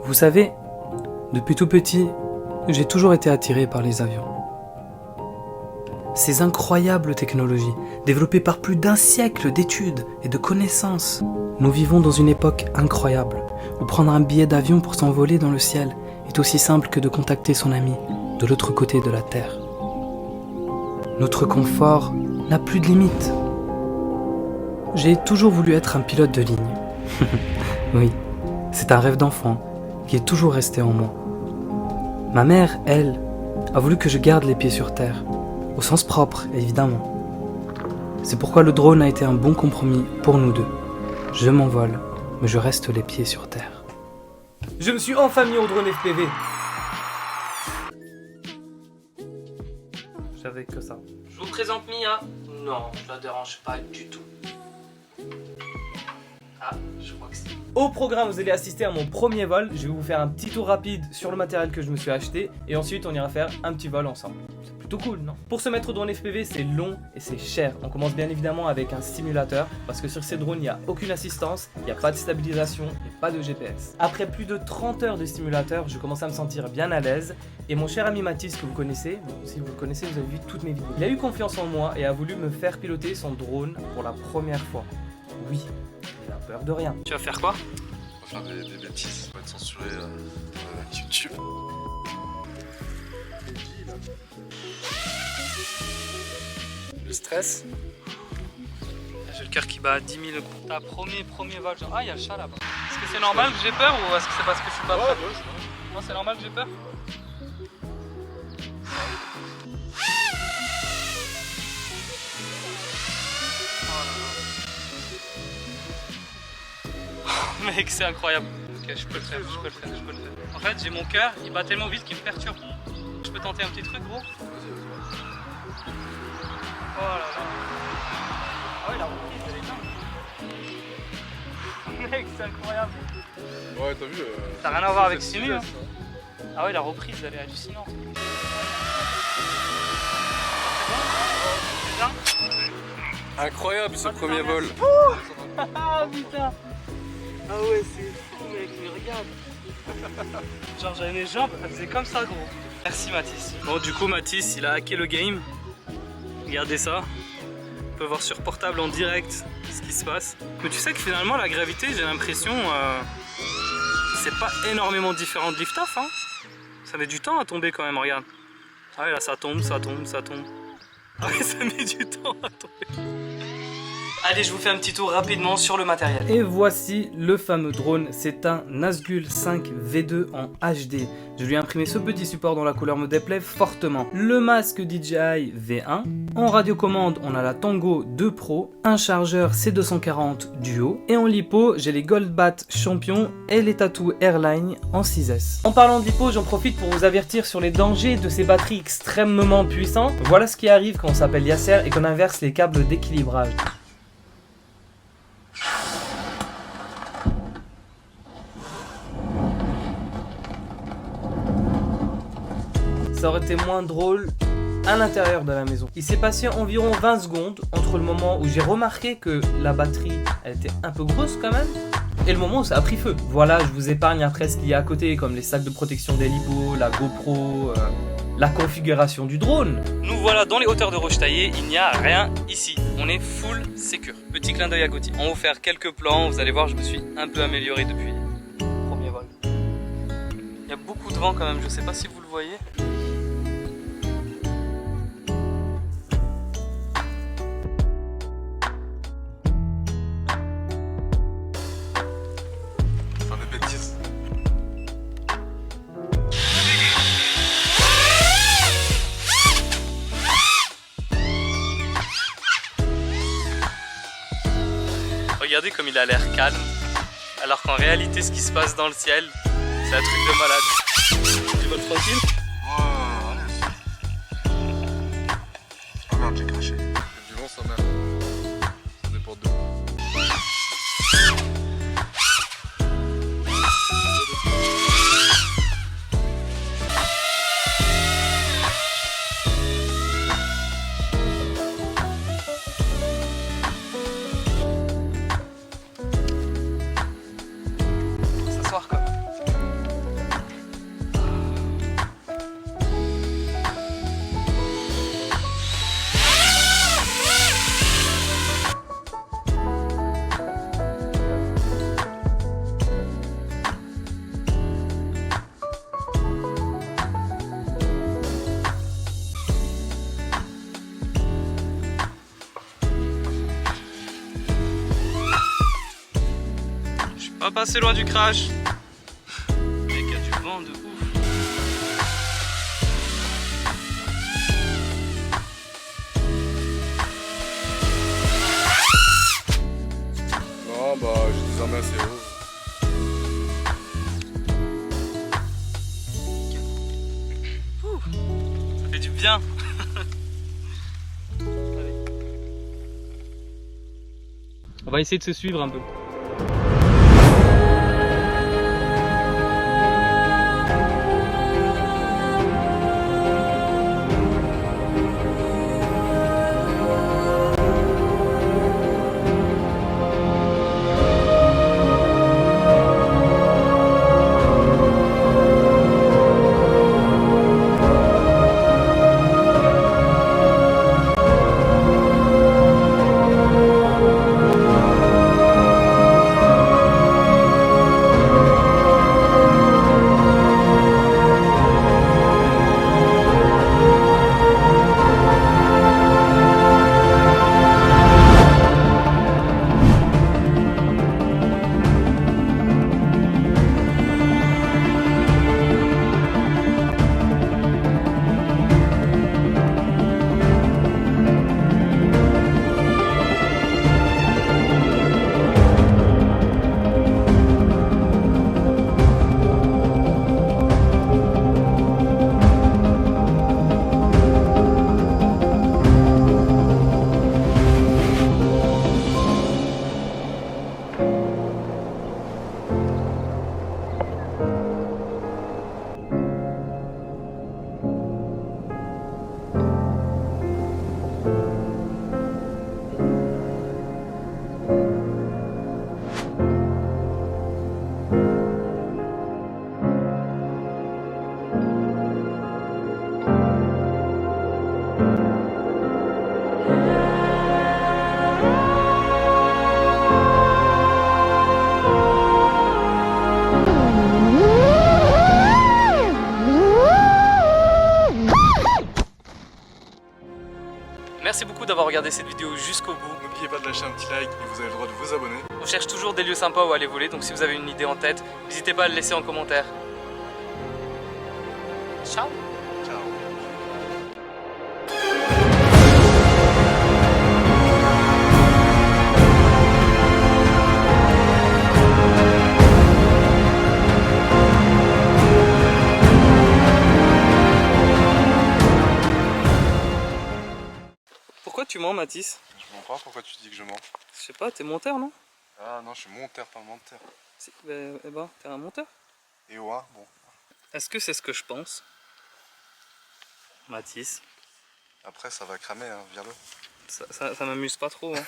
Vous savez, depuis tout petit, j'ai toujours été attiré par les avions. Ces incroyables technologies, développées par plus d'un siècle d'études et de connaissances. Nous vivons dans une époque incroyable, où prendre un billet d'avion pour s'envoler dans le ciel est aussi simple que de contacter son ami de l'autre côté de la Terre. Notre confort n'a plus de limite. J'ai toujours voulu être un pilote de ligne. Oui, c'est un rêve d'enfant qui est toujours resté en moi. Ma mère, elle, a voulu que je garde les pieds sur terre, au sens propre, évidemment. C'est pourquoi le drone a été un bon compromis pour nous deux. Je m'envole, mais je reste les pieds sur terre. Je me suis enfin mis au drone FPV. J'avais que ça. Je vous présente Mia. Non, je la dérange pas du tout. Ah, je crois que c'est... Au programme, vous allez assister à mon premier vol. Je vais vous faire un petit tour rapide sur le matériel que je me suis acheté. Et ensuite, on ira faire un petit vol ensemble. C'est plutôt cool, non? Pour se mettre au drone FPV, c'est long et c'est cher. On commence bien évidemment avec un simulateur. Parce que sur ces drones, il n'y a aucune assistance, il n'y a pas de stabilisation et pas de GPS. Après plus de 30 heures de simulateur, je commence à me sentir bien à l'aise. Et mon cher ami Mathis, que vous connaissez, bon, si vous le connaissez, vous avez vu toutes mes vidéos. Il a eu confiance en moi et a voulu me faire piloter son drone pour la première fois. Oui, il a peur de rien. Tu vas faire quoi? On va faire des bêtises, on va être censuré YouTube. Le stress. J'ai le cœur qui bat à 10 000 coups. Ta premier vol, genre, ah, il y a le chat là-bas. Est-ce que c'est normal que j'ai peur ou est-ce que c'est parce que je suis pas prêt? Moi, c'est normal que j'ai peur? Mec, c'est incroyable. Ok, je peux le faire. En fait, j'ai mon cœur, il bat tellement vite qu'il me perturbe. Je peux tenter un petit truc, gros? Oh là là. Ah ouais, la reprise, elle est dingue. Mec, c'est incroyable. Ouais, t'as vu Ça n'a rien à voir avec Simu. Hein. Ah ouais, la reprise, elle est hallucinante. C'est bien? Incroyable ce premier vol. Ah putain. Ah ouais, c'est fou mec, mais regarde. Genre j'avais mes jambes, elles faisaient comme ça gros. Merci Mathis. Bon du coup Mathis, il a hacké le game. Regardez ça. On peut voir sur portable en direct ce qui se passe. Mais tu sais que finalement la gravité, j'ai l'impression, c'est pas énormément différent de lift-off. Hein. Ça met du temps à tomber quand même, regarde. Ah ouais là ça tombe. Ah ouais ça met du temps à tomber. Allez, je vous fais un petit tour rapidement sur le matériel. Et voici le fameux drone, c'est un Nazgul 5 V2 en HD. Je lui ai imprimé ce petit support dont la couleur me déplaît fortement. Le masque DJI V1. En radiocommande, on a la Tango 2 Pro, un chargeur C240 Duo. Et en lipo, j'ai les Goldbat Champion et les Tattoo Airline en 6S. En parlant de lipo, j'en profite pour vous avertir sur les dangers de ces batteries extrêmement puissantes. Voilà ce qui arrive quand on s'appelle Yasser et qu'on inverse les câbles d'équilibrage. Ça aurait été moins drôle à l'intérieur de la maison. Il s'est passé environ 20 secondes entre le moment où j'ai remarqué que la batterie elle était un peu grosse quand même et le moment où ça a pris feu. Voilà, je vous épargne après ce qu'il y a à côté comme les sacs de protection des lipos, la GoPro, la configuration du drone. Nous voilà dans les hauteurs de Rochetaillé, il n'y a rien ici. On est full sécure. Petit clin d'œil à Gauthier. On va vous faire quelques plans, vous allez voir, je me suis un peu amélioré depuis le premier vol. Il y a beaucoup de vent quand même, je sais pas si vous le voyez. Faire des bêtises. Regardez comme il a l'air calme, alors qu'en réalité ce qui se passe dans le ciel, c'est un truc de malade. Tu voles tranquille? Ah merde, j'ai craché. Du vent, sa mère. Ça dépend de où. S'asseoir quoi. On va passer loin du crash. Mec, il y a du vent de ouf. Non, bah, j'ai des armes assez haut. Ça fait du bien. On va essayer de se suivre un peu. Merci beaucoup d'avoir regardé cette vidéo jusqu'au bout. N'oubliez pas de lâcher un petit like et vous avez le droit de vous abonner. On cherche toujours des lieux sympas où aller voler, donc si vous avez une idée en tête, n'hésitez pas à le laisser en commentaire. Ciao. Ciao. Pourquoi tu mens, Mathis? Je mens pas, pourquoi tu dis que je mens? Je sais pas, t'es monteur, non? Ah non, je suis monteur, pas menteur. Eh ben, t'es un monteur? Et ouais, bon. Est-ce que c'est ce que je pense? Mathis, Après, ça va cramer, hein, viens-le. ça m'amuse pas trop. Hein.